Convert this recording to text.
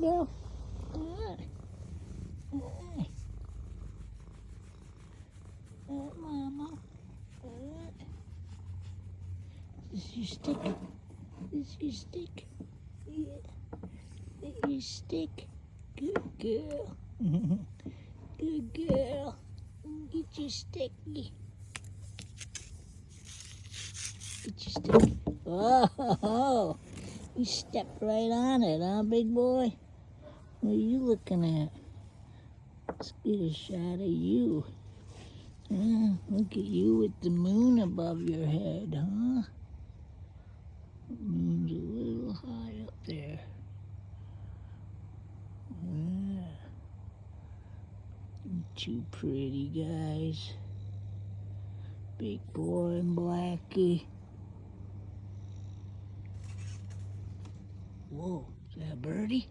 girl. Good. Good. Good, mama. Good. Is this your stick? This your stick? Yeah. This your stick? Good girl. Good girl. Get your sticky. Get your stick. Oh, you stepped right on it, huh, big boy? What are you looking at? Let's get a shot of you. Yeah, look at you with the moon above your head, huh? The moon's a little high up there. Yeah. You two pretty guys. Big boy and Blackie. Whoa, is that a birdie?